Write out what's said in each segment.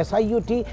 SIUT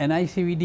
NICVD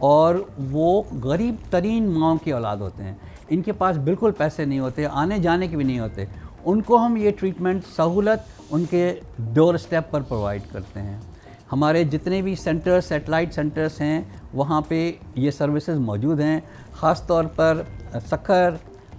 اور وہ غریب ترین ماؤں کی اولاد ہوتے ہیں. ان کے پاس بالکل پیسے نہیں ہوتے, آنے جانے کے بھی نہیں ہوتے. ان کو ہم یہ ٹریٹمنٹ سہولت ان کے ڈور اسٹیپ پر پرووائڈ کرتے ہیں. ہمارے جتنے بھی سینٹرز, سیٹلائٹ سینٹرز ہیں, وہاں پہ یہ سروسز موجود ہیں. خاص طور پر سکھر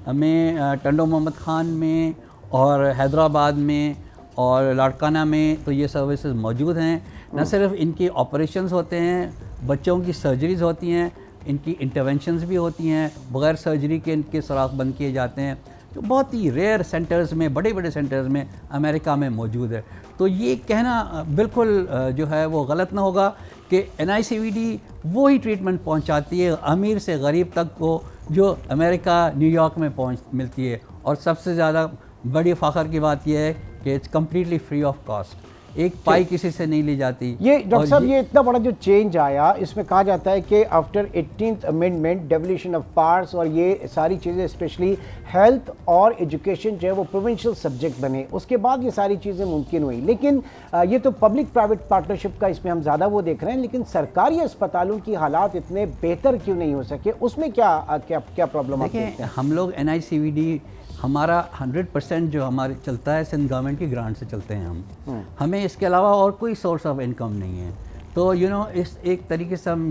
میں, ٹنڈو محمد خان میں, اور حیدرآباد میں اور لاڑکانہ میں تو یہ سروسز موجود ہیں. نہ صرف ان کی آپریشنز ہوتے ہیں, بچوں کی سرجریز ہوتی ہیں, ان کی انٹرونشنز بھی ہوتی ہیں, بغیر سرجری کے ان کے سوراخ بند کیے جاتے ہیں, جو بہت ہی ریئر سینٹرز میں, بڑے بڑے سینٹرز میں امریکہ میں موجود ہے. تو یہ کہنا بالکل جو ہے وہ غلط نہ ہوگا کہ NICVD وہی ٹریٹمنٹ پہنچاتی ہے امیر سے غریب تک کو جو امریکہ, نیو یارک میں ملتی ہے. اور سب سے زیادہ بڑی فخر کی بات یہ ہے کہ it's completely free of cost, ایک پائی کسی سے نہیں لی جاتی. یہ ڈاکٹر صاحب یہ اتنا بڑا جو چینج آیا, اس میں کہا جاتا ہے کہ after 18th amendment devolution of parts اور یہ ساری چیزیں اسپیشلی ہیلتھ اور ایجوکیشن جو ہے وہ پروونشل سبجیکٹ بنے, اس کے بعد یہ ساری چیزیں ممکن ہوئی. لیکن یہ تو پبلک پرائیویٹ پارٹنرشپ کا اس میں ہم زیادہ وہ دیکھ رہے ہیں, لیکن سرکاری اسپتالوں کی حالات اتنے بہتر کیوں نہیں ہو سکے, اس میں کیا پرابلم آتی ہے؟ دیکھیں, ہم لوگ NICVD ہمارا 100% جو ہمارے چلتا ہے سندھ گورنمنٹ کی گرانٹ سے چلتے ہیں ہم. ہمیں اس کے علاوہ اور کوئی سورس آف انکم نہیں ہے. تو اس ایک طریقے سے ہم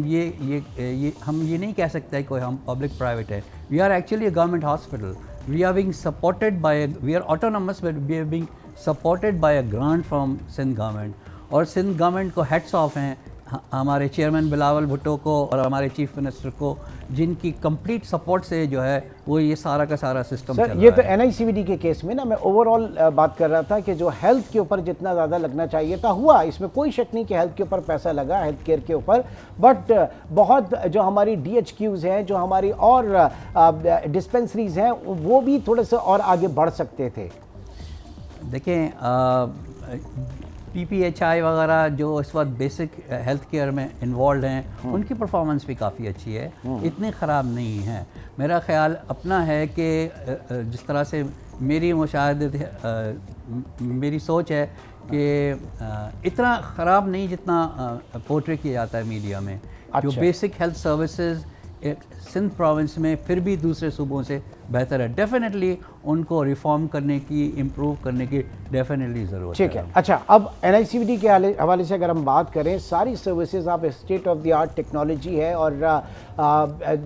ہم یہ نہیں کہہ سکتے کہ ہم پبلک پرائیویٹ ہے. We are actually a government hospital. We are being supported by, we are autonomous but we are being supported by a grant from Sindh government. اور سندھ گورنمنٹ کو ہیڈس آف ہیں ہمارے چیئرمین بلاول بھٹو کو اور ہمارے چیف منسٹر کو, جن کی کمپلیٹ سپورٹ سے جو ہے وہ یہ سارا کا سارا سسٹم چل رہا ہے. یہ تو NICVD کے کیس میں نا, میں اوور آل بات کر رہا تھا کہ جو ہیلتھ کے اوپر جتنا زیادہ لگنا چاہیے تھا ہوا, اس میں کوئی شک نہیں کہ ہیلتھ کے اوپر پیسہ لگا, ہیلتھ کیئر کے اوپر, بٹ بہت جو ہماری DHQs ہیں, جو ہماری اور ڈسپینسریز ہیں, وہ بھی تھوڑے سے اور آگے بڑھ سکتے تھے. دیکھیں PPHI وغیرہ جو اس وقت بیسک ہیلتھ کیئر میں انوالوڈ ہیں, ان کی پرفارمنس بھی کافی اچھی ہے, اتنی خراب نہیں ہے. میرا خیال اپنا ہے کہ جس طرح سے میری مشاہدت میری سوچ ہے کہ اتنا خراب نہیں جتنا پورٹری کیا جاتا ہے میڈیا میں. جو basic health services Sindh province میں پھر بھی دوسرے صوبوں سے بہتر ہے. ڈیفینیٹلی ان کو ریفارم کرنے کی, امپروو کرنے کی ڈیفینیٹلی ضرورت ہے. ٹھیک ہے. اچھا, اب NICVD کے حوالے سے اگر ہم بات کریں, ساری سروسز آپ state of the art technology ہے اور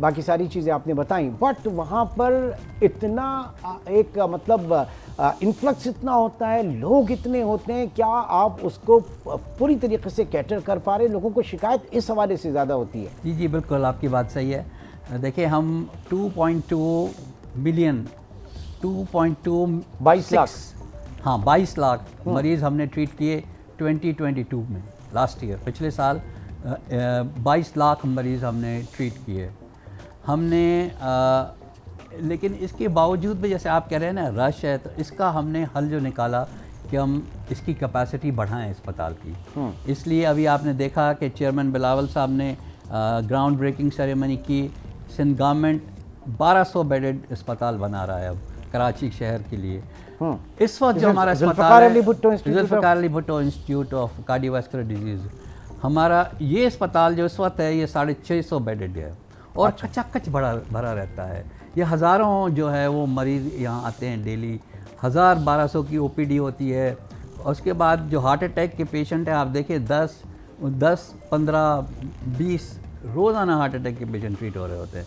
باقی ساری چیزیں آپ نے بتائیں, بٹ وہاں پر اتنا ایک مطلب انفلکس اتنا ہوتا ہے, لوگ اتنے ہوتے ہیں, کیا آپ اس کو پوری طریقے سے کیٹر کر پا رہے ہیں؟ لوگوں کو شکایت اس حوالے سے زیادہ ہوتی ہے. جی بالکل, آپ کی بات صحیح ہے. دیکھیں ہم 2.2 ملین 22 لاکھ ہاں 22 لاکھ مریض ہم نے ٹریٹ کیے 2022 میں, لاسٹ ایئر, پچھلے سال 22 لاکھ مریض ہم نے ٹریٹ کیے ہم نے. لیکن اس کے باوجود بھی جیسے آپ کہہ رہے ہیں نا رش ہے, تو اس کا ہم نے حل جو نکالا کہ ہم اس کی کیپیسٹی بڑھائیں اسپتال کی. اس لیے ابھی آپ نے دیکھا کہ چیئرمین بلاول صاحب نے گراؤنڈ بریکنگ سیریمنی کی. سندھ گورنمنٹ 1200 بیڈڈ اسپتال بنا رہا ہے اب کراچی شہر کے لیے. اس وقت جو ہمارا اسپتال ہے Zulfiqar Ali Bhutto institute of cardiovascular disease, ہمارا یہ اسپتال جو اس وقت ہے یہ 650 بیڈڈ ہے اور کچا کچ بھرا رہتا ہے. یہ ہزاروں جو ہے وہ مریض یہاں آتے ہیں ڈیلی, 1200 کی OPD ہوتی ہے. اور اس کے بعد جو ہارٹ اٹیک کے پیشنٹ ہیں, آپ دیکھیں 10 15 20 روزانہ ہارٹ اٹیک کے پیشنٹ ٹریٹ ہو رہے ہوتے ہیں.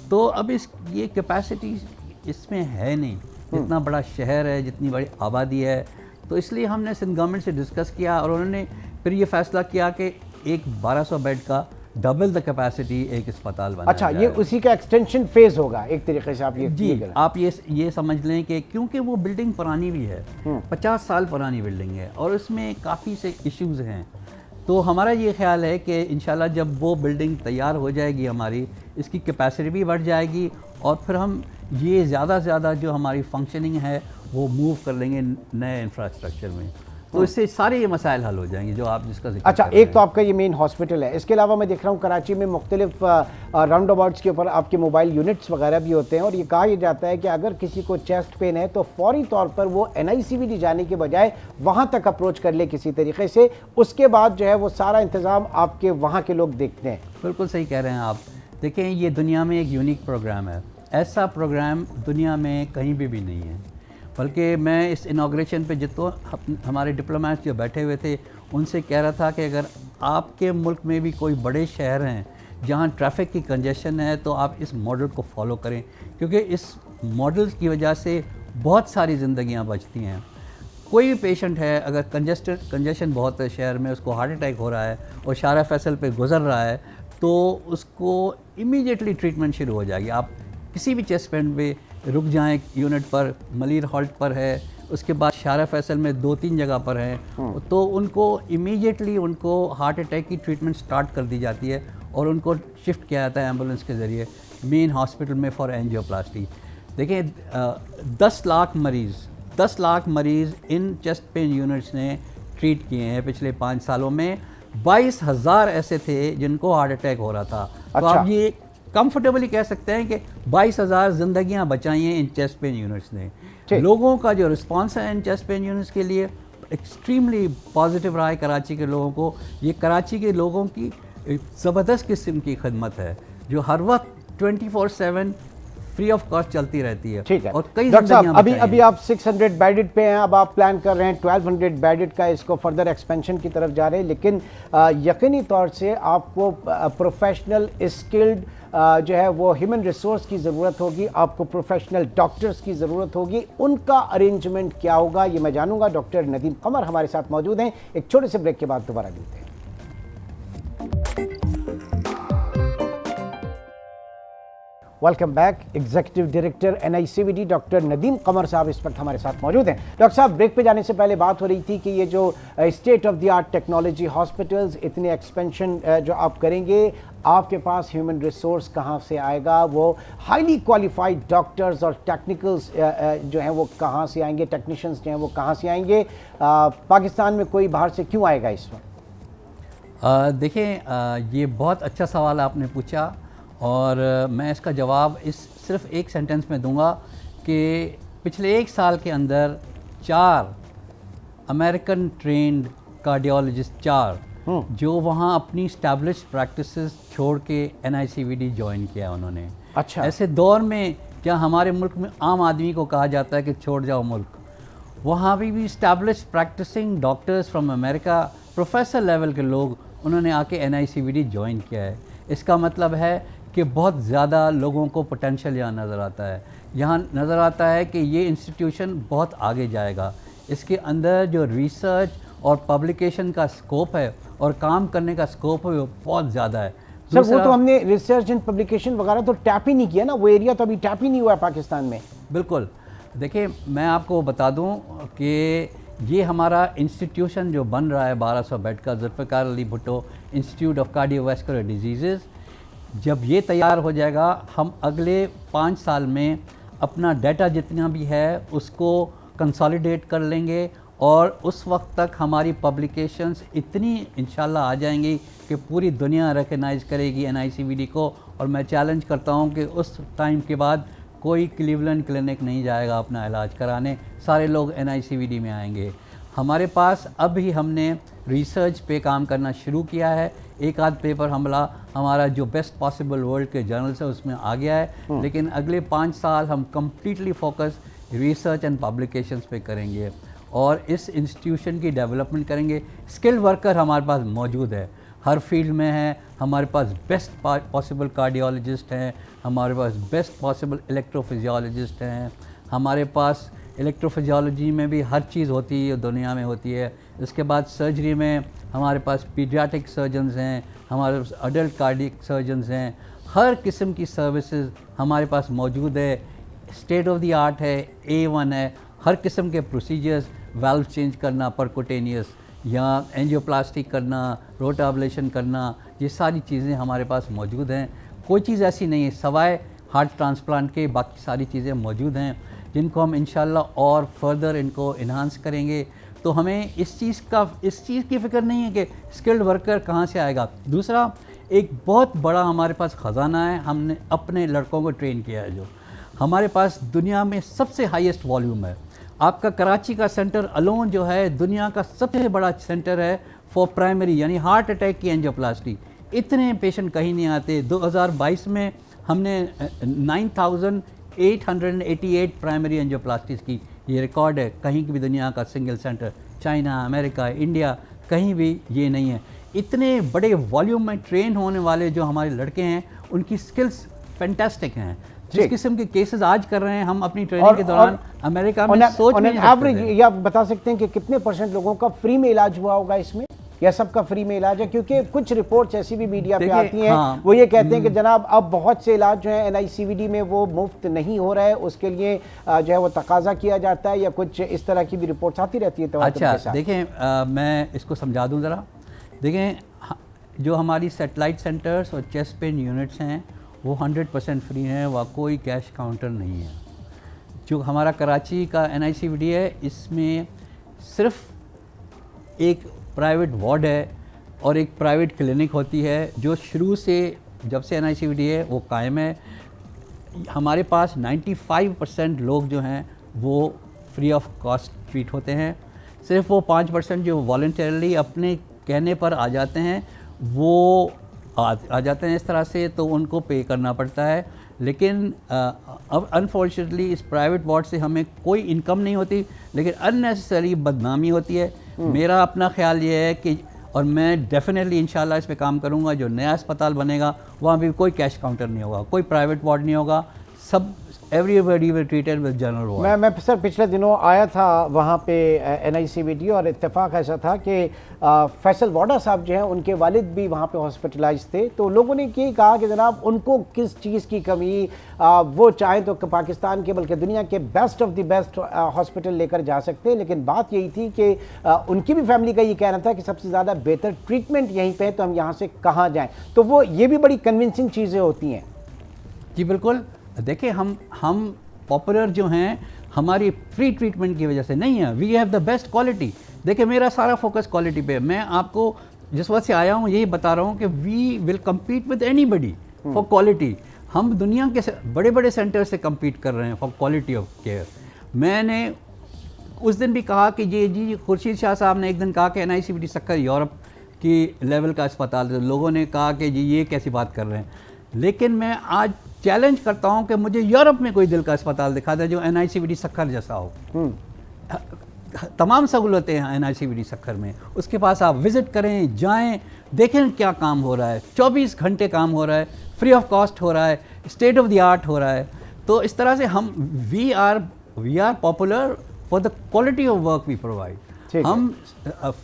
تو اب یہ کیپیسٹی اس میں ہے نہیں, جتنا بڑا شہر ہے, جتنی بڑی آبادی ہے. تو اس لیے ہم نے سندھ گورنمنٹ سے ڈسکس کیا اور انہوں نے پھر یہ فیصلہ کیا کہ ایک 1200 بیڈ کا ڈبل دا کیپیسٹی ایک اسپتال بنا. اچھا, یہ اسی کا ایکسٹینشن فیز ہوگا ایک طریقے سے. آپ یہ جی آپ یہ سمجھ لیں کہ کیونکہ وہ بلڈنگ پرانی بھی ہے, 50 سال پرانی بلڈنگ ہے اور اس میں کافی سے ایشوز ہیں. تو ہمارا یہ خیال ہے کہ انشاءاللہ جب وہ بلڈنگ تیار ہو جائے گی ہماری, اس کی کیپیسٹی بھی بڑھ جائے گی اور پھر ہم یہ زیادہ سے زیادہ جو ہماری فنکشننگ ہے وہ موو کر لیں گے نئے انفراسٹرکچر میں. تو اس سے سارے یہ مسائل حل ہو جائیں گے جو آپ جس کا ذکر اچھا، کر رہے ایک تو ہیں۔ آپ کا یہ مین ہاسپٹل ہے، اس کے علاوہ میں دیکھ رہا ہوں کراچی میں مختلف راؤنڈ اباؤٹس کے اوپر آپ کے موبائل یونٹس وغیرہ بھی ہوتے ہیں، اور یہ کہا یہ جاتا ہے کہ اگر کسی کو چیسٹ پین ہے تو فوری طور پر وہ NICVD جانے کے بجائے وہاں تک اپروچ کر لے کسی طریقے سے، اس کے بعد جو ہے وہ سارا انتظام آپ کے وہاں کے لوگ دیکھتے ہیں۔ بالکل صحیح کہہ رہے ہیں آپ۔ دیکھیں یہ دنیا میں ایک یونیک پروگرام ہے، ایسا پروگرام دنیا میں کہیں بھی نہیں ہے، بلکہ میں اس انوگریشن پہ جتنا ہمارے ڈپلومیٹس جو بیٹھے ہوئے تھے ان سے کہہ رہا تھا کہ اگر آپ کے ملک میں بھی کوئی بڑے شہر ہیں جہاں ٹریفک کی کنجیشن ہے تو آپ اس ماڈل کو فالو کریں، کیونکہ اس ماڈل کی وجہ سے بہت ساری زندگیاں بچتی ہیں۔ کوئی بھی پیشنٹ ہے اگر کنجیشن بہت ہے شہر میں، اس کو ہارٹ اٹیک ہو رہا ہے اور شارع فیصل پہ گزر رہا ہے تو اس کو امیڈیٹلی ٹریٹمنٹ شروع ہو جائے گی۔ آپ کسی بھی چیسٹ پین پہ رک جائیں، یونٹ پر ملیر ہالٹ پر ہے، اس کے بعد شارع فیصل میں 2-3 جگہ پر ہیں، تو ان کو امیڈیٹلی ان کو ہارٹ اٹیک کی ٹریٹمنٹ سٹارٹ کر دی جاتی ہے اور ان کو شفٹ کیا جاتا ہے ایمبولنس کے ذریعے مین ہاسپٹل میں فار اینجیوپلاسٹی۔ دیکھیں 10 لاکھ مریض ان چیسٹ پین یونٹس نے ٹریٹ کیے ہیں پچھلے 5 سالوں میں۔ 22,000 ایسے تھے جن کو ہارٹ اٹیک ہو رہا تھا۔ تو آپ یہ کمفرٹیبلی کہہ سکتے ہیں کہ 22,000 زندگیاں بچائی ہیں ان چیسٹ پین یونٹس نے۔ لوگوں کا جو رسپانس ہے ان چیسٹ پین یونٹس کے لیے ایکسٹریملی پازیٹیو رہا ہے کراچی کے لوگوں کو۔ یہ کراچی کے لوگوں کی زبردست قسم کی خدمت ہے جو ہر وقت 24/7 فری آف کاسٹ چلتی رہتی ہے۔ ٹھیک ہے اور کئی ڈاکٹر صاحب، زندگیاں ابھی آپ 600 بیڈڈ پہ ہیں، اب آپ پلان کر رہے ہیں 1200 بیڈڈ کا، اس کو فردر ایکسپینشن کی طرف جا رہے ہیں، لیکن یقینی طور سے آپ کو پروفیشنل اسکلڈ جو ہے وہ ہیومن ریسورس کی ضرورت ہوگی، آپ کو پروفیشنل ڈاکٹرز کی ضرورت ہوگی، ان کا ارینجمنٹ کیا ہوگا یہ میں جانوں گا۔ ڈاکٹر ندیم قمر ہمارے ساتھ موجود ہیں، ایک چھوٹے سے بریک کے بعد دوبارہ ملتے ہیں۔ Welcome back. Executive director NICVD doctor Nadeem Qamar صاحب اس وقت ہمارے ساتھ موجود ہیں۔ ڈاکٹر صاحب، بریک پہ جانے سے پہلے بات ہو رہی تھی کہ یہ جو state of the art technology hospitals اتنے ایکسپینشن جو آپ کریں گے، آپ کے پاس ہیومن ریسورس کہاں سے آئے گا؟ وہ ہائیلی کوالیفائڈ ڈاکٹرز اور ٹیکنیکلز جو ہیں وہ کہاں سے آئیں گے؟ ٹیکنیشینز جو ہیں وہ کہاں سے آئیں گے؟ پاکستان میں کوئی باہر سے کیوں آئے گا اس وقت؟ دیکھیں یہ بہت اچھا سوال آپ نے پوچھا، اور میں اس کا جواب صرف ایک سینٹنس میں دوں گا کہ پچھلے 1 سال کے اندر 4 امریکن ٹرینڈ کارڈیالوجسٹ 4 جو وہاں اپنی اسٹیبلشڈ پریکٹسز چھوڑ کے NICVD جوائن کیا انہوں نے۔ اچھا، ایسے دور میں کیا ہمارے ملک میں عام آدمی کو کہا جاتا ہے کہ چھوڑ جاؤ ملک، وہاں بھی اسٹیبلشڈ پریکٹسنگ ڈاکٹرز فرام امریکہ، پروفیسر لیول کے لوگ انہوں نے آ کے NICVD جوائن کیا ہے۔ اس کا مطلب ہے کہ بہت زیادہ لوگوں کو پوٹینشیل یہاں نظر آتا ہے، یہاں نظر آتا ہے کہ یہ انسٹیٹیوشن بہت آگے جائے گا، اس کے اندر جو ریسرچ اور پبلیکیشن کا سکوپ ہے اور کام کرنے کا سکوپ ہے وہ بہت زیادہ ہے۔ سر وہ تو ہم نے ریسرچ اینڈ پبلیکیشن وغیرہ تو ٹیپ ہی نہیں کیا نا، وہ ایریا تو ابھی ٹیپ ہی نہیں ہوا ہے پاکستان میں۔ بالکل، دیکھیں میں آپ کو بتا دوں کہ یہ ہمارا انسٹیٹیوشن جو بن رہا ہے 1200 بیڈ کا، Zulfiqar Ali Bhutto institute of cardiovascular diseases, جب یہ تیار ہو جائے گا ہم اگلے 5 سال میں اپنا ڈیٹا جتنا بھی ہے اس کو کنسالیڈیٹ کر لیں گے، اور اس وقت تک ہماری پبلیکیشنز اتنی انشاءاللہ آ جائیں گی کہ پوری دنیا ریکگنائز کرے گی NICVD کو۔ اور میں چیلنج کرتا ہوں کہ اس ٹائم کے بعد کوئی کلیولینڈ کلینک نہیں جائے گا اپنا علاج کرانے، سارے لوگ NICVD میں آئیں گے۔ ہمارے پاس اب ہی ہم نے ریسرچ پہ کام کرنا شروع کیا ہے، ایک آدھ پیپر ہمارا جو بیسٹ پاسبل ورلڈ کے جرنلز ہے اس میں آ گیا ہے، لیکن اگلے 5 سال ہم completely focus research and publications پہ کریں گے اور اس انسٹیٹیوشن کی ڈیولپمنٹ کریں گے۔ اسکل ورکر ہمارے پاس موجود ہے، ہر فیلڈ میں ہیں، ہمارے پاس بیسٹ پاسبل کارڈیالوجسٹ ہیں، ہمارے پاس بیسٹ پاسبل الیکٹرو فزیالوجسٹ ہیں، ہمارے پاس الیکٹرو فزیالوجی میں بھی ہر چیز ہوتی ہے دنیا میں ہوتی ہے۔ اس کے بعد سرجری میں ہمارے پاس پیڈیاٹک سرجنز ہیں، ہمارے پاس اڈلٹ کارڈیک سرجنز ہیں، ہر قسم کی سروسز ہمارے پاس موجود ہے، اسٹیٹ آف دی آرٹ ہے، A1 ہے، ہر قسم کے پروسیجرز، ویلو چینج کرنا پرکوٹینیس یا اینجیوپلاسٹی کرنا، روٹابلیشن کرنا، یہ ساری چیزیں ہمارے پاس موجود ہیں۔ کوئی چیز ایسی نہیں ہے سوائے ہارٹ ٹرانسپلانٹ کے، باقی ساری چیزیں موجود ہیں جن کو ہم انشاءاللہ اور فردر ان کو انہانس کریں گے۔ تو ہمیں اس چیز کی فکر نہیں ہے کہ اسکلڈ ورکر کہاں سے آئے گا. دوسرا ایک بہت بڑا ہمارے پاس خزانہ ہے, ہم نے اپنے لڑکوں کو ٹرین کیا ہے. جو ہمارے پاس دنیا میں سب سے ہائیسٹ والیوم ہے. آپ کا کراچی کا سینٹر الون جو ہے دنیا کا سب سے بڑا سینٹر ہے فار پرائمری یعنی ہارٹ اٹیک کی اینجیوپلاسٹی. اتنے پیشنٹ کہیں نہیں آتے. 2022 میں ہم نے 9888 پرائمری اینجیوپلاسٹیز کی, یہ ریکارڈ ہے. کہیں بھی دنیا کا سنگل سینٹر, چائنا, امریکہ, انڈیا, کہیں بھی یہ نہیں ہے. اتنے بڑے والیوم میں ٹرین ہونے والے جو ہمارے لڑکے ہیں ان کی سکلز فینٹاسٹک ہیں. جس قسم کے کیسز آج کر رہے ہیں ہم اپنی ٹریننگ کے دوران امریکہ میں سوچ نہیں ایوریج یہ آپ بتا سکتے ہیں کہ کتنے % لوگوں کا فری میں علاج ہوا ہوگا اس میں, یا سب کا فری میں علاج ہے؟ کیونکہ کچھ رپورٹس ایسی بھی میڈیا پہ آتی ہیں وہ یہ کہتے ہیں کہ جناب اب بہت سے علاج جو ہیں NICVD میں وہ مفت نہیں ہو رہا ہے, اس کے لیے جو ہے وہ تقاضا کیا جاتا ہے, یا کچھ اس طرح کی بھی رپورٹس آتی رہتی ہیں. اچھا دیکھیں میں اس کو سمجھا دوں ذرا. دیکھیں جو ہماری سیٹلائٹ سینٹرز اور چیسٹ پین یونٹس ہیں وہ 100% فری ہیں, وہ کوئی کیش کاؤنٹر نہیں ہے. جو ہمارا کراچی کا NICVD ہے اس میں صرف ایک پرائیویٹ وارڈ ہے اور ایک پرائیویٹ کلینک ہوتی ہے جو شروع سے جب سے NICVD ہے وہ قائم ہے. ہمارے پاس 95% لوگ جو ہیں وہ فری آف کاسٹ ٹریٹ ہوتے ہیں. صرف وہ 5% جو والنٹیرلی اپنے کہنے پر آ جاتے ہیں وہ آ جاتے ہیں اس طرح سے, تو ان کو پے کرنا پڑتا ہے. لیکن اب انفارچونیٹلی اس پرائیویٹ وارڈ سے ہمیں کوئی انکم نہیں ہوتی, لیکن اننیسیسری بدنامی ہوتی ہے. میرا اپنا خیال یہ ہے کہ, اور میں ڈیفینیٹلی انشاءاللہ اس پہ کام کروں گا, جو نیا اسپتال بنے گا وہاں بھی کوئی کیش کاؤنٹر نہیں ہوگا, کوئی پرائیویٹ وارڈ نہیں ہوگا, سب everybody will treated with general ward. میں سر پچھلے دنوں آیا تھا وہاں پہ NICVD, اور اتفاق ایسا تھا کہ فیصل واڈا صاحب جو ہیں ان کے والد بھی وہاں پہ ہاسپٹلائز تھے. تو لوگوں نے یہ کہا کہ جناب ان کو کس چیز کی کمی, وہ چاہیں تو پاکستان کے بلکہ دنیا کے best of the best hospital لے کر جا سکتے ہیں, لیکن بات یہی تھی کہ ان کی بھی فیملی کا یہ کہنا تھا کہ سب سے زیادہ بہتر ٹریٹمنٹ یہیں پہ ہے, تو ہم یہاں سے کہاں جائیں. تو وہ یہ بھی بڑی کنونسنگ چیزیں ہوتی ہیں. جی بالکل. دیکھیں ہم پاپولر جو ہیں ہماری فری ٹریٹمنٹ کی وجہ سے نہیں ہے. We have the best quality. دیکھیں میرا سارا فوکس کوالٹی پہ ہے. میں آپ کو جس وقت سے آیا ہوں یہی بتا رہا ہوں کہ we will compete with anybody for quality. ہم دنیا کے بڑے بڑے سینٹر سے کمپیٹ کر رہے ہیں فار کوالٹی آف کیئر. میں نے اس دن بھی کہا کہ جی خورشید شاہ صاحب نے ایک دن کہا کہ NICVD سکر یورپ کی لیول کا اسپتال ہے. لوگوں نے کہا کہ جی یہ کیسی بات کر رہے ہیں, لیکن میں آج چیلنج کرتا ہوں کہ مجھے یورپ میں کوئی دل کا اسپتال دکھا دے جو NICVD سکھر جیسا ہو. تمام سہولتیں ہیں NICVD سکھر میں. اس کے پاس آپ وزٹ کریں, جائیں, دیکھیں کیا کام ہو رہا ہے. 24 گھنٹے کام ہو رہا ہے, فری آف کاسٹ ہو رہا ہے, اسٹیٹ آف دی آرٹ ہو رہا ہے. تو اس طرح سے ہم we are popular for the quality of work we provide. ہم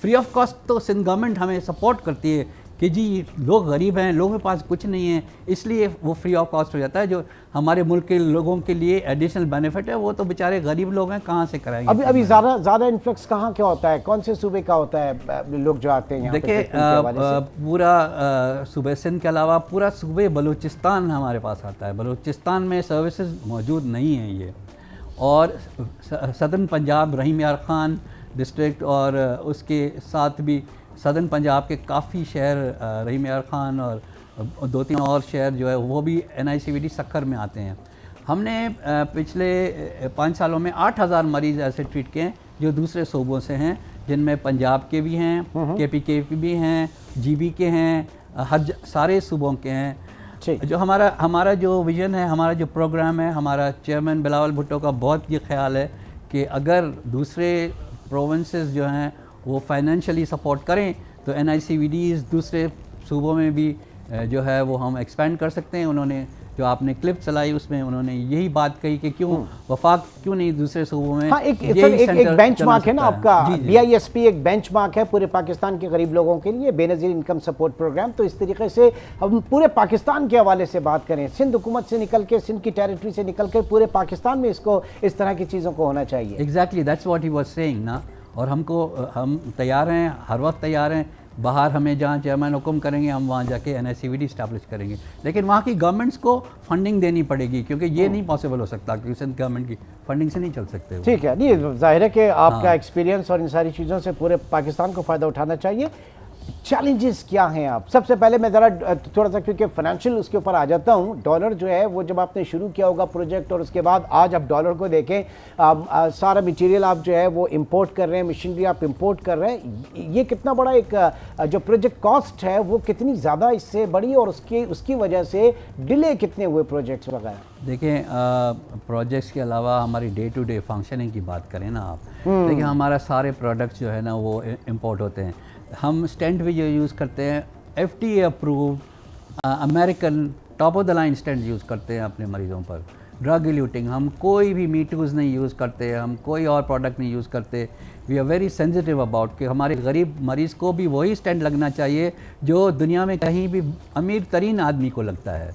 فری آف کاسٹ تو سندھ گورنمنٹ ہمیں سپورٹ کرتی ہے کہ جی لوگ غریب ہیں, لوگوں کے پاس کچھ نہیں ہے, اس لیے وہ فری آف کاسٹ ہو جاتا ہے. جو ہمارے ملک کے لوگوں کے لیے ایڈیشنل بینیفٹ ہے وہ تو بیچارے غریب لوگ ہیں, کہاں سے کرائیں گے. ابھی زیادہ انفلکس کہاں کیا ہوتا ہے, کون سے صوبے کا ہوتا ہے لوگ جو آتے ہیں؟ دیکھیں پورا صوبے سندھ کے علاوہ پورا صوبے بلوچستان ہمارے پاس آتا ہے. بلوچستان میں سروسز موجود نہیں ہیں یہ, اور سدرن پنجاب رحیم یار خان ڈسٹرکٹ اور اس کے ساتھ بھی سدرن پنجاب کے کافی شہر رحیم یار خان اور 2-3 اور شہر جو ہے وہ بھی NICVD سکھر میں آتے ہیں. ہم نے پچھلے 5 سالوں میں 8000 مریض ایسے ٹریٹ کیے ہیں جو دوسرے صوبوں سے ہیں, جن میں پنجاب کے بھی ہیں, KP کے بھی ہیں, GB کے ہیں, سارے صوبوں کے ہیں. جو ہمارا جو ویژن ہے, ہمارا جو پروگرام ہے, ہمارا چیئرمین بلاول بھٹو کا بہت یہ خیال ہے کہ اگر دوسرے پروونسز جو ہیں وہ فائنینشلی سپورٹ کریں تو NICVDs دوسرے صوبوں میں بھی جو ہے وہ ہم ایکسپینڈ کر سکتے ہیں. انہوں نے جو آپ نے کلپ چلائی اس میں انہوں نے یہی بات کہی کہ کیوں وفاق کیوں نہیں دوسرے صوبوں میں. ایک بینچ مارک ہے نا آپ کا, BISP ایک بینچ مارک ہے پورے پاکستان کے غریب لوگوں کے لیے, بے نظیر انکم سپورٹ پروگرام. تو اس طریقے سے ہم پورے پاکستان کے حوالے سے بات کریں, سندھ حکومت سے نکل کے, سندھ کی ٹیریٹری سے نکل کے پورے پاکستان میں اس طرح کی چیزوں کو ہونا چاہیے. Exactly that's what he was saying نا. اور ہم تیار ہیں, ہر وقت تیار ہیں باہر ہمیں جہاں چیئرمین حکم کریں گے ہم وہاں جا کے NICVD اسٹیبلش کریں گے، لیکن وہاں کی گورنمنٹس کو فنڈنگ دینی پڑے گی، کیونکہ یہ نہیں پاسبل ہو سکتا، کیونکہ سندھ گورنمنٹ کی فنڈنگ سے نہیں چل سکتے۔ ٹھیک ہے، نہیں ظاہر ہے کہ آپ کا ایکسپیرینس اور ان ساری چیزوں سے پورے پاکستان کو فائدہ اٹھانا چاہیے۔ چیلنجز کیا ہیں آپ؟ سب سے پہلے میں ذرا تھوڑا سا کیونکہ فائنینشیل اس کے اوپر آ جاتا ہوں، ڈالر جو ہے وہ جب آپ نے شروع کیا ہوگا پروجیکٹ اور اس کے بعد آج آپ ڈالر کو دیکھیں، سارا مٹیریل آپ جو ہے وہ امپورٹ کر رہے ہیں، مشینری آپ امپورٹ کر رہے ہیں، یہ کتنا بڑا ایک جو پروجیکٹ کاسٹ ہے وہ کتنی زیادہ اس سے بڑی اور اس کی وجہ سے ڈیلے کتنے ہوئے پروجیکٹس وغیرہ؟ دیکھیں پروجیکٹس کے علاوہ ہماری ڈے ٹو ڈے فنکشننگ کی بات کریں نا آپ، دیکھیں ہمارا سارے پروڈکٹس جو ہے نا وہ امپورٹ ہوتے ہیں، ہم اسٹینٹ بھی جو یوز کرتے ہیں FDA approved American top of the line stent use کرتے ہیں اپنے مریضوں پر، ڈرگ ایلیوٹنگ، ہم کوئی بھی میٹوز نہیں یوز کرتے، ہم کوئی اور پروڈکٹ نہیں یوز کرتے، we are very sensitive about کہ ہمارے غریب مریض کو بھی وہی اسٹینٹ لگنا چاہیے جو دنیا میں کہیں بھی امیر ترین آدمی کو لگتا ہے،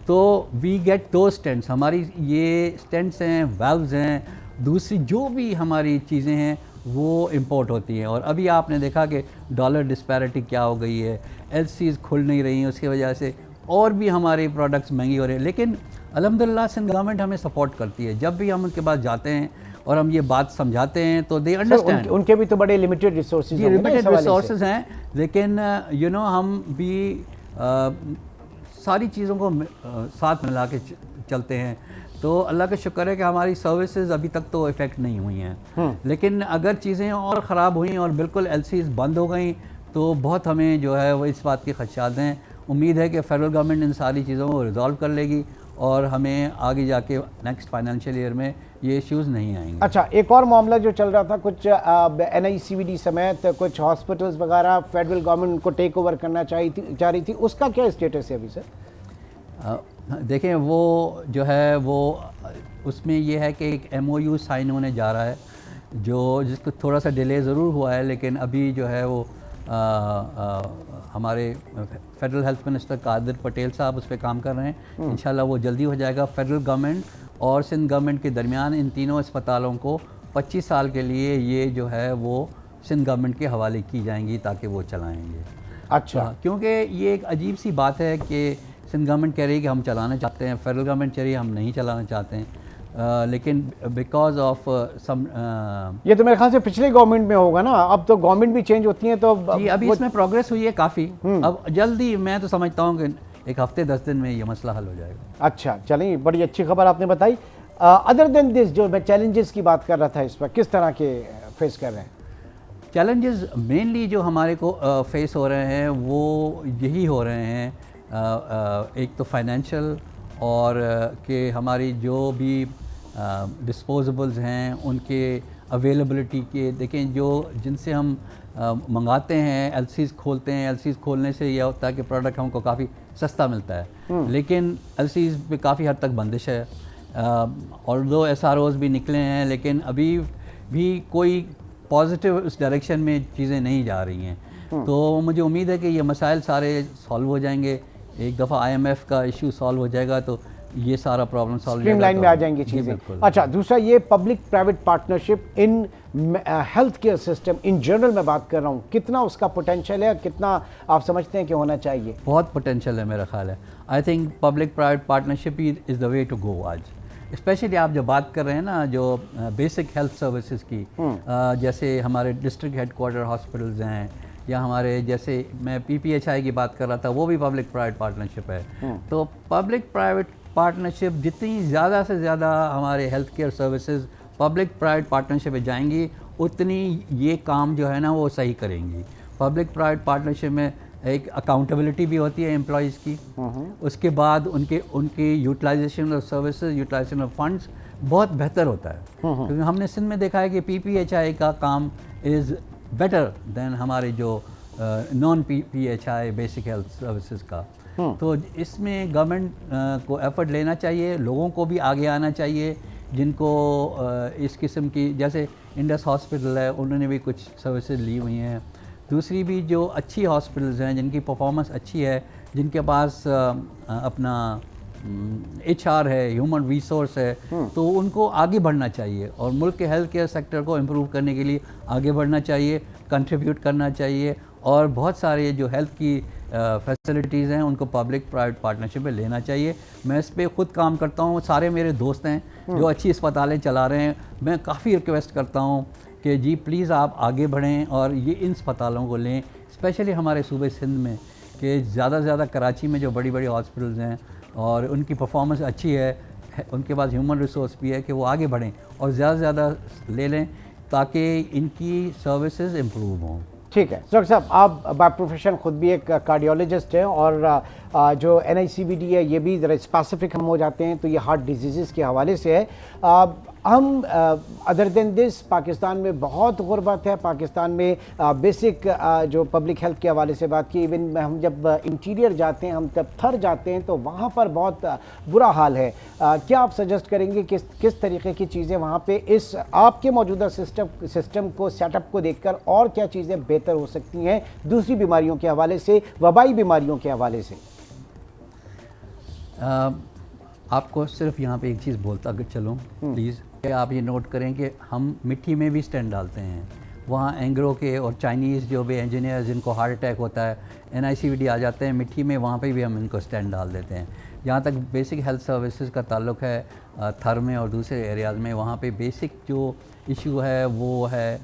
تو وی گیٹ دو اسٹینٹس، ہماری یہ اسٹینٹس ہیں، ویلوز ہیں، دوسری جو بھی ہماری چیزیں ہیں وہ امپورٹ ہوتی ہیں، اور ابھی آپ نے دیکھا کہ ڈالر ڈسپیرٹی کیا ہو گئی ہے، LCs کھل نہیں رہی ہیں، اس کی وجہ سے اور بھی ہمارے پروڈکٹس مہنگی ہو رہے ہیں، لیکن الحمدللہ سندھ گورنمنٹ ہمیں سپورٹ کرتی ہے، جب بھی ہم ان کے پاس جاتے ہیں اور ہم یہ بات سمجھاتے ہیں تو دے انڈرسٹینڈ، ان کے بھی تو بڑے لمیٹڈ ریسورسز ہیں، لمیٹڈ ریسورسز ہیں، لیکن ہم بھی ساری چیزوں کو ساتھ ملا کے چلتے ہیں، تو اللہ کا شکر ہے کہ ہماری سروسز ابھی تک تو افیکٹ نہیں ہوئی ہیں، لیکن اگر چیزیں اور خراب ہوئیں اور بالکل LCs بند ہو گئیں تو بہت ہمیں جو ہے وہ اس بات کے خدشات ہیں، امید ہے کہ فیڈرل گورنمنٹ ان ساری چیزوں کو ریزالو کر لے گی اور ہمیں آگے جا کے نیکسٹ فائنینشیل ایئر میں یہ ایشوز نہیں آئیں گے۔ اچھا، ایک اور معاملہ جو چل رہا تھا، کچھ NICVD سمیت کچھ ہاسپٹلز وغیرہ فیڈرل گورنمنٹ کو ٹیک اوور کرنا چاہ رہی تھی، اس کا کیا اسٹیٹس ہے ابھی سر؟ دیکھیں وہ جو ہے وہ اس میں یہ ہے کہ ایک MOU سائن ہونے جا رہا ہے جس کو تھوڑا سا ڈیلے ضرور ہوا ہے، لیکن ابھی جو ہے وہ ہمارے فیڈرل ہیلتھ منسٹر قادر پٹیل صاحب اس پہ کام کر رہے ہیں، انشاءاللہ وہ جلدی ہو جائے گا۔ فیڈرل گورنمنٹ اور سندھ گورنمنٹ کے درمیان ان تینوں اسپتالوں کو 25 سال کے لیے یہ جو ہے وہ سندھ گورنمنٹ کے حوالے کی جائیں گی تاکہ وہ چلائیں گے۔ اچھا، کیونکہ یہ ایک عجیب سی بات ہے کہ سندھ گورنمنٹ کہہ رہی ہے کہ ہم چلانا چاہتے ہیں، فیڈرل گورنمنٹ کہہ رہی ہے ہم نہیں چلانا چاہتے ہیں، لیکن بیکاز آف سم یہ تو میرے خیال سے پچھلے گورنمنٹ میں ہوگا نا، اب تو گورنمنٹ بھی چینج ہوتی ہیں تو جی ابھی اس میں پروگریس ہوئی ہے کافی، اب جلدی میں تو سمجھتا ہوں کہ ایک ہفتے 10 دن میں یہ مسئلہ حل ہو جائے گا۔ اچھا، چلیں بڑی اچھی خبر آپ نے بتائی۔ ادر دین دس جو میں چیلنجز کی بات کر رہا تھا، اس پر کس طرح کے فیس کر رہے ہیں؟ چیلنجز مینلی جو ہمارے کو فیس ہو رہے ہیں وہ یہی ہو رہے ہیں، ایک تو فائنینشیل اور کہ ہماری جو بھی ڈسپوزیبلز ہیں ان کے اویلیبلٹی کے، دیکھیں جن سے ہم منگاتے ہیں LCs کھولتے ہیں، LCs کھولنے سے یہ ہوتا ہے کہ پروڈکٹ ہم کو کافی سستا ملتا ہے، لیکن LCs پہ کافی حد تک بندش ہے، اور دو SROs بھی نکلے ہیں لیکن ابھی بھی کوئی پازیٹیو اس ڈائریکشن میں چیزیں نہیں جا رہی ہیں، تو مجھے امید ہے کہ یہ مسائل سارے سالو ہو جائیں گے، ایک دفعہ IMF کا ایشو سالو ہو جائے گا تو یہ سارا پرابلم سالو ہو جائے گا، اسٹریم لائن میں آ جائیں گی چیزیں۔ اچھا، دوسرا یہ public private partnership in health care system in general میں بات کر رہا ہوں، کتنا اس کا پوٹینشیل ہے، کتنا آپ سمجھتے ہیں کہ ہونا چاہیے؟ بہت پوٹینشیل ہے میرا خیال ہے، I think public private partnership is the way to go آج، اسپیشلی آپ جو بات کر رہے ہیں نا جو بیسک ہیلتھ سروسز کی، جیسے ہمارے ڈسٹرکٹ ہیڈ کوارٹر ہاسپٹلز ہیں، یا ہمارے جیسے میں PPHI کی بات کر رہا تھا وہ بھی پبلک پرائیویٹ پارٹنرشپ ہے، تو پبلک پرائیویٹ پارٹنرشپ جتنی زیادہ سے زیادہ ہمارے health care services public private partnership میں جائیں گی اتنی یہ کام جو ہے نا وہ صحیح کریں گی۔ پبلک پرائیویٹ پارٹنرشپ میں ایک اکاؤنٹیبلٹی بھی ہوتی ہے امپلائیز کی، اس کے بعد ان کی utilization of services, utilization of funds بہت بہتر ہوتا ہے، کیونکہ ہم نے سندھ میں دیکھا ہے کہ PPHI کا کام از بیٹر دین ہمارے جو naan PPHI basic health services کا، تو اس میں گورنمنٹ کو ایفرٹ لینا چاہیے، لوگوں کو بھی آگے آنا چاہیے جن کو اس قسم کی، جیسے انڈس ہاسپٹل ہے انہوں نے بھی کچھ سروسز لی ہوئی ہیں، دوسری بھی جو اچھی ہاسپٹلز ہیں جن کی پرفارمنس اچھی ہے، جن کے پاس اپنا HR ہے، ہیومن ریسورس ہے، تو ان کو آگے بڑھنا چاہیے اور ملک کے ہیلتھ کیئر سیکٹر کو امپروو کرنے کے لیے آگے بڑھنا چاہیے، کنٹریبیوٹ کرنا چاہیے، اور بہت سارے جو ہیلتھ کی فیسلٹیز ہیں ان کو پبلک پرائیویٹ پارٹنرشپ میں لینا چاہیے. میں اس پہ خود کام کرتا ہوں, سارے میرے دوست ہیں جو اچھی اسپتالیں چلا رہے ہیں. میں کافی ریکویسٹ کرتا ہوں کہ جی پلیز آپ آگے بڑھیں اور یہ ان اسپتالوں کو لیں, اسپیشلی ہمارے صوبے سندھ میں, کہ زیادہ سے زیادہ کراچی میں جو بڑی بڑی ہاسپٹلز ہیں اور ان کی پرفارمنس اچھی ہے, ان کے پاس ہیومن ریسورس بھی ہے, کہ وہ آگے بڑھیں اور زیادہ سے زیادہ لے لیں تاکہ ان کی سروسز امپروو ہوں. ٹھیک ہے ڈاکٹر صاحب, آپ بائی پروفیشن خود بھی ایک کارڈیولوجسٹ ہیں اور جو NICVD ہے یہ بھی ذرا اسپیسیفک ہم ہو جاتے ہیں تو یہ ہارٹ ڈیزیزز کے حوالے سے ہے. ہم ادر دین دس پاکستان میں بہت غربت ہے, پاکستان میں بیسک جو پبلک ہیلتھ کے حوالے سے بات کی, ایون ہم جب انٹیریئر جاتے ہیں, ہم جب تھر جاتے ہیں تو وہاں پر بہت برا حال ہے. کیا آپ سجیسٹ کریں گے کس طریقے کی چیزیں وہاں پہ اس آپ کے موجودہ سسٹم کو سیٹ اپ کو دیکھ کر اور کیا چیزیں بہتر ہو سکتی ہیں دوسری بیماریوں کے حوالے سے, وبائی بیماریوں کے حوالے سے؟ آپ کو صرف یہاں پہ ایک چیز بولتا اگر چلوں پلیز, کہ آپ یہ نوٹ کریں کہ ہم مٹی میں بھی سٹینڈ ڈالتے ہیں. وہاں اینگرو کے اور چائنیز جو بھی انجینئر جن کو ہارٹ اٹیک ہوتا ہے NICVD آ جاتے ہیں مٹی میں, وہاں پہ بھی ہم ان کو سٹینڈ ڈال دیتے ہیں. جہاں تک بیسک ہیلتھ سروسز کا تعلق ہے تھر میں اور دوسرے ایریاز میں, وہاں پہ بیسک جو ایشو ہے وہ ہے,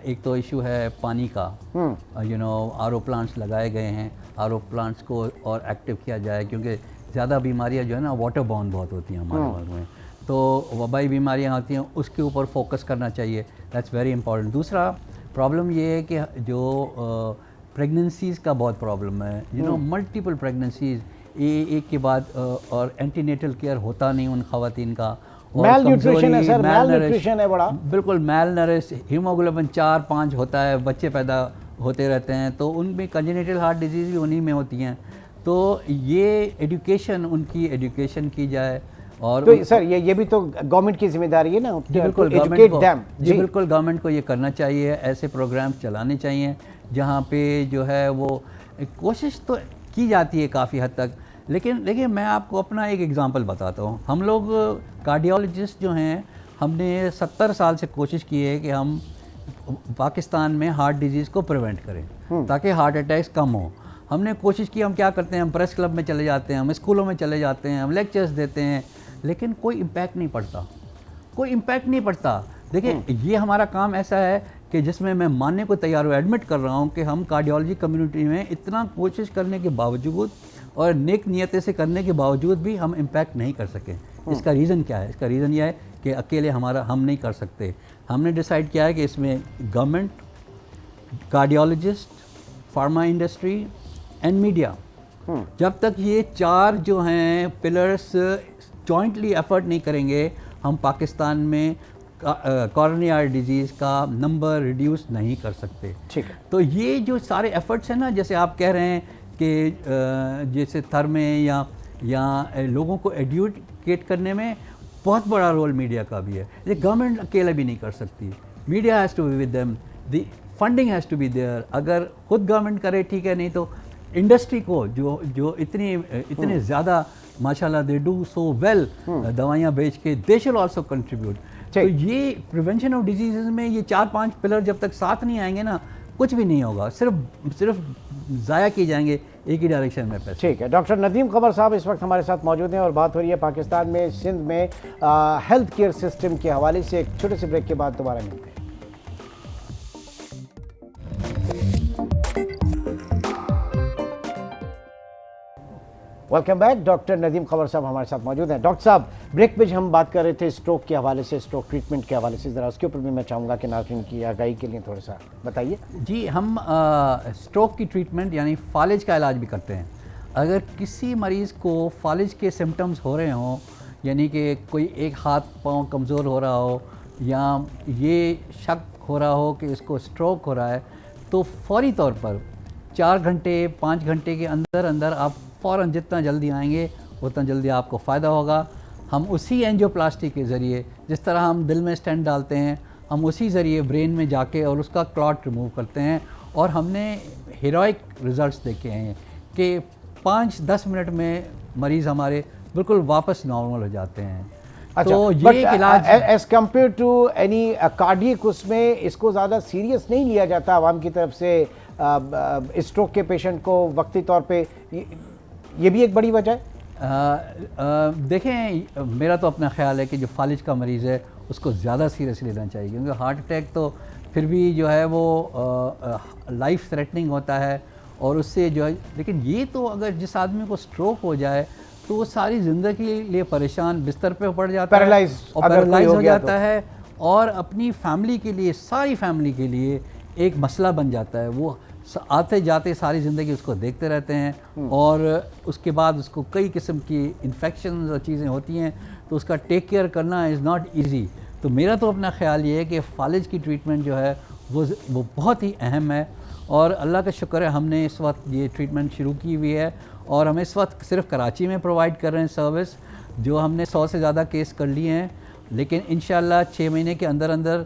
ایک تو ایشو ہے پانی کا, RO پلانٹس لگائے گئے ہیں, RO پلانٹس کو اور ایکٹیو کیا جائے کیونکہ زیادہ بیماریاں جو ہے نا واٹر بورن بہت ہوتی ہیں ہمارے ملک میں, تو وبائی بیماریاں آتی ہیں, اس کے اوپر فوکس کرنا چاہیے. That's very important. دوسرا پرابلم یہ ہے کہ جو پریگننسیز کا بہت پرابلم ہے, ملٹیپل پریگننسیز ایک کے بعد, اور اینٹی نیٹل کیئر ہوتا نہیں ان خواتین کا, میل نیوٹریشن ہے سر, میل نیوٹریشن ہے بڑا, بالکل میل نرش, ہیموگلوبن 4-5 ہوتا ہے, بچے پیدا ہوتے رہتے ہیں, تو ان میں کنجنیٹل ہارٹ ڈیزیز بھی انہی میں ہوتی ہیں. تو یہ ایڈوکیشن, ان کی ایڈوکیشن کی جائے. اور تو سر یہ بھی تو گورنمنٹ کی ذمہ داری ہے نا, بالکل گورنمنٹ کو یہ کرنا چاہیے, ایسے پروگرامز چلانے چاہیے جہاں پہ جو ہے وہ کوشش تو کی جاتی ہے کافی حد تک. لیکن دیکھیے میں آپ کو اپنا ایک ایگزامپل بتاتا ہوں. ہم لوگ کارڈیولوجسٹ جو ہیں, ہم نے 70 سال سے کوشش کی ہے کہ ہم پاکستان میں ہارٹ ڈیزیز کو پریونٹ کریں تاکہ ہارٹ اٹیکس کم ہوں. ہم نے کوشش کی, ہم کیا کرتے ہیں, ہم پریس کلب میں چلے جاتے ہیں, ہم اسکولوں میں چلے جاتے ہیں, ہم لیکچرز دیتے ہیں, لیکن کوئی امپیکٹ نہیں پڑتا, کوئی امپیکٹ نہیں پڑتا. دیکھیں یہ ہمارا کام ایسا ہے کہ جس میں میں ماننے کو تیار ہوں, ایڈمٹ کر رہا ہوں کہ ہم کارڈیولوجی کمیونٹی میں اتنا کوشش کرنے کے باوجود اور نیک نیتیں سے کرنے کے باوجود بھی ہم امپیکٹ نہیں کر سکے. اس کا ریزن کیا ہے؟ اس کا ریزن یہ ہے کہ اکیلے ہم نہیں کر سکتے. ہم نے ڈیسائیڈ کیا ہے کہ اس میں government, cardiologist, pharma industry and media, جب تک یہ 4 جو ہیں پلرس جوائنٹلی ایفرٹ نہیں کریں گے, ہم پاکستان میں کورونری ہارٹ ڈیزیز کا نمبر ریڈیوس نہیں کر سکتے. ٹھیک ہے. تو یہ جو سارے ایفرٹس ہیں نا, جیسے آپ کہہ رہے ہیں کہ جیسے تھر میں یا لوگوں کو ایڈوکیٹ کرنے میں بہت بڑا رول میڈیا کا بھی ہے. یہ گورنمنٹ اکیلے بھی نہیں کر سکتی, media has to be with them, the funding has to be there. اگر خود گورنمنٹ کرے ٹھیک ہے, نہیں تو انڈسٹری کو جو اتنے زیادہ ماشاءاللہ دے ڈو سو ویل دوائیاں بیچ کے, دے شل آلسو کنٹریبیوٹ. تو یہ پریونشن آف ڈیزیزز میں یہ 4-5 پلر جب تک ساتھ نہیں آئیں گے نا, کچھ بھی نہیں ہوگا, صرف ضائع کی جائیں گے ایک ہی ڈائریکشن میں پیسے. ٹھیک ہے. ڈاکٹر ندیم قمر صاحب اس وقت ہمارے ساتھ موجود ہیں اور بات ہو رہی ہے پاکستان میں سندھ میں ہیلتھ کیئر سسٹم کے حوالے سے. ایک چھوٹے سے بریک کے بعد دوبارہ ملتے ہیں. Welcome back. Doctor Nadeem Qamar صاحب ہمارے ساتھ موجود ہیں. ڈاکٹر صاحب بریک پہ ہم بات کر رہے تھے اسٹروک کے حوالے سے, اسٹروک ٹریٹمنٹ کے حوالے سے, ذرا اس کے اوپر بھی میں چاہوں گا کہ ناظرین کی آگاہی کے لیے تھوڑا سا بتائیے. جی, ہم اسٹروک کی ٹریٹمنٹ یعنی فالج کا علاج بھی کرتے ہیں. اگر کسی مریض کو فالج کے سمٹمز ہو رہے ہوں, یعنی کہ کوئی ایک ہاتھ پاؤں کمزور ہو رہا ہو یا یہ شک ہو رہا ہو کہ اس کو اسٹروک ہو رہا ہے, تو فوری طور پر 4 گھنٹے 5 گھنٹے کے اندر آپ فوراً جتنا جلدی آئیں گے اتنا جلدی آپ کو فائدہ ہوگا. ہم اسی اینجیوپلاسٹی کے ذریعے, جس طرح ہم دل میں اسٹینٹ ڈالتے ہیں, ہم اسی ذریعے برین میں جا کے اور اس کا کلاٹ ریموو کرتے ہیں. اور ہم نے ہیروئک ریزلٹس دیکھے ہیں کہ 5-10 منٹ میں مریض ہمارے بالکل واپس نارمل ہو جاتے ہیں. تو یہ علاج as compare to any cardiac, اس میں اس کو زیادہ سیریس نہیں لیا جاتا عوام کی طرف سے, اسٹروک کے پیشنٹ کو وقتی طور پہ، یہ بھی ایک بڑی وجہ ہے؟ دیکھیں میرا تو اپنا خیال ہے کہ جو فالج کا مریض ہے اس کو زیادہ سیریس لینا چاہیے، کیونکہ ہارٹ اٹیک تو پھر بھی جو ہے وہ لائف تھریٹننگ ہوتا ہے اور اس سے جو ہے، لیکن یہ تو اگر جس آدمی کو اسٹروک ہو جائے تو وہ ساری زندگی کے لیے پریشان، بستر پہ پڑ جاتا ہے اور پیرالائز ہو جاتا ہے، اور اپنی فیملی کے لیے، ساری فیملی کے لیے ایک مسئلہ بن جاتا ہے۔ وہ آتے جاتے ساری زندگی اس کو دیکھتے رہتے ہیں، اور اس کے بعد اس کو کئی قسم کی انفیکشنز اور چیزیں ہوتی ہیں، تو اس کا ٹیک کیئر کرنا از ناٹ ایزی۔ تو میرا تو اپنا خیال یہ ہے کہ فالج کی ٹریٹمنٹ جو ہے وہ بہت ہی اہم ہے، اور اللہ کا شکر ہے ہم نے اس وقت یہ ٹریٹمنٹ شروع کی ہوئی ہے، اور ہم اس وقت صرف کراچی میں پرووائڈ کر رہے ہیں سروس، جو ہم نے 100 سے زیادہ کیس کر لیے ہیں، لیکن انشاءاللہ 6 مہینے کے اندر اندر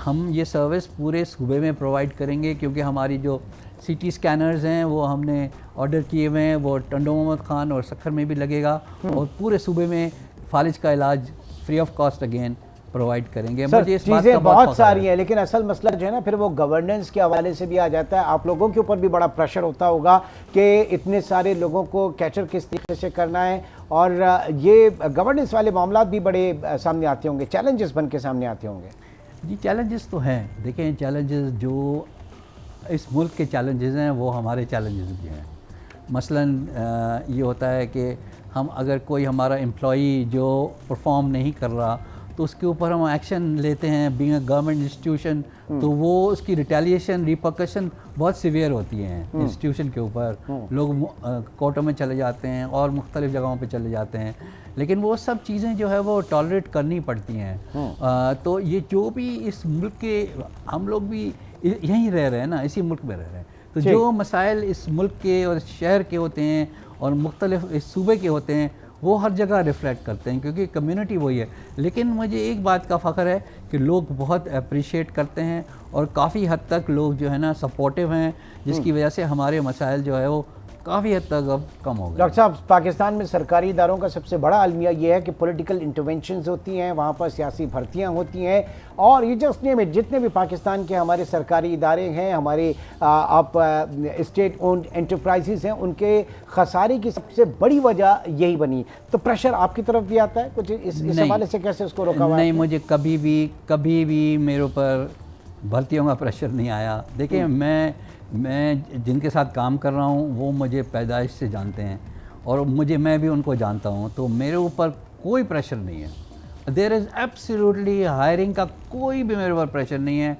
ہم یہ سروس پورے صوبے میں پرووائڈ کریں گے، کیونکہ ہماری جو سی ٹی اسکینرز ہیں وہ ہم نے آرڈر کیے ہوئے ہیں، وہ ٹنڈو محمد خان اور سکھر میں بھی لگے گا، اور پورے صوبے میں فالج کا علاج free of cost again provide کریں گے۔ مجھے اس بات چیزیں کا بہت ساری ہیں، لیکن اصل مسئلہ جو ہے نا پھر وہ گورننس کے حوالے سے بھی آ جاتا ہے۔ آپ لوگوں کے اوپر بھی بڑا پریشر ہوتا ہوگا کہ اتنے سارے لوگوں کو کیچر کس طریقے سے کرنا ہے، اور یہ گورننس والے معاملات بھی بڑے سامنے آتے ہوں گے، چیلنجز بن کے سامنے آتے ہوں گے۔ جی چیلنجز تو ہیں، دیکھیں چیلنجز جو اس ملک کے چیلنجز ہیں وہ ہمارے چیلنجز بھی ہیں۔ مثلاً یہ ہوتا ہے کہ ہم اگر کوئی ہمارا امپلائی جو پرفارم نہیں کر رہا تو اس کے اوپر ہم ایکشن لیتے ہیں، بینگ اے گورنمنٹ انسٹیٹیوشن، تو وہ اس کی ریٹیلیشن ریپرکشن بہت سیویئر ہوتی ہیں انسٹیٹیوشن کے اوپر، لوگ کورٹوں میں چلے جاتے ہیں اور مختلف جگہوں پہ چلے جاتے ہیں، لیکن وہ سب چیزیں جو ہے وہ ٹالریٹ کرنی پڑتی ہیں۔ تو یہ جو بھی اس ملک کے، ہم لوگ بھی یہیں رہ رہے ہیں نا، اسی ملک میں رہ رہے ہیں، تو جو مسائل اس ملک کے اور اس شہر کے ہوتے ہیں اور مختلف اس صوبے کے ہوتے ہیں وہ ہر جگہ ریفلیکٹ کرتے ہیں، کیونکہ کمیونٹی وہی ہے۔ لیکن مجھے ایک بات کا فخر ہے کہ لوگ بہت اپریشیٹ کرتے ہیں، اور کافی حد تک لوگ جو ہے نا سپورٹیو ہیں، جس کی وجہ سے ہمارے مسائل جو ہے وہ کافی حد تک اب کم ہو گئے۔ ڈاکٹر صاحب، پاکستان میں سرکاری اداروں کا سب سے بڑا المیہ یہ ہے کہ پولیٹیکل انٹرونشنز ہوتی ہیں، وہاں پر سیاسی بھرتیاں ہوتی ہیں، اور یہ جتنے بھی پاکستان کے ہمارے سرکاری ادارے ہیں، ہمارے آپ اسٹیٹ اونڈ انٹرپرائزز ہیں، ان کے خسارے کی سب سے بڑی وجہ یہی بنی۔ تو پریشر آپ کی طرف بھی آتا ہے کچھ اس حوالے سے، کیسے اس کو روکا ہوا ہے؟ نہیں، مجھے کبھی بھی میرے اوپر بھرتیوں کا پریشر نہیں آیا۔ دیکھیں میں جن کے ساتھ کام کر رہا ہوں وہ مجھے پیدائش سے جانتے ہیں، اور میں بھی ان کو جانتا ہوں، تو میرے اوپر کوئی پریشر نہیں ہے۔ دیر از ایبسلیوٹلی ہائرنگ کا کوئی بھی میرے اوپر پریشر نہیں ہے،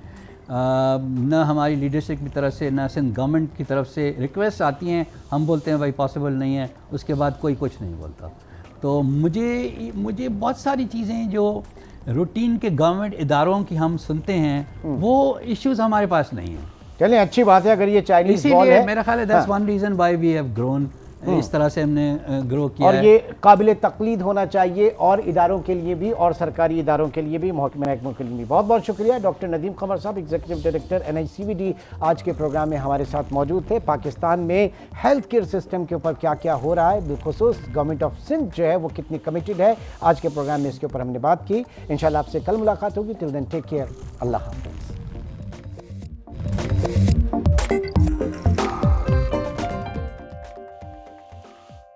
نہ ہماری لیڈرشپ کی طرف سے، نہ سندھ گورنمنٹ کی طرف سے ریکویسٹ آتی ہیں، ہم بولتے ہیں بھائی پاسبل نہیں ہے، اس کے بعد کوئی کچھ نہیں بولتا۔ تو مجھے بہت ساری چیزیں جو روٹین کے گورنمنٹ اداروں کی ہم سنتے ہیں وہ ایشوز ہمارے پاس نہیں ہیں۔ چلیں اچھی بات ہے، اگر یہ چائنیز بال ہے، میرا خیال ہے that's one reason why we have grown، اس طرح سے ہم نے گرو کیا ہے، اور یہ قابل تقلید ہونا چاہیے، اور اداروں کے لیے بھی اور سرکاری اداروں کے لیے بھی، محکموں کے لیے بھی۔ بہت بہت شکریہ ڈاکٹر ندیم قمر صاحب، ایگزیکٹو ڈائریکٹر NICVD، آج کے پروگرام میں ہمارے ساتھ موجود تھے۔ پاکستان میں ہیلتھ کیئر سسٹم کے اوپر کیا کیا ہو رہا ہے، بالخصوص گورنمنٹ آف سندھ جو ہے وہ کتنی کمیٹڈ ہے، آج کے پروگرام میں اس کے اوپر ہم نے بات کی۔ انشاءاللہ آپ سے کل ملاقات ہوگی، ٹل دین ٹیک کیئر، اللہ حافظ۔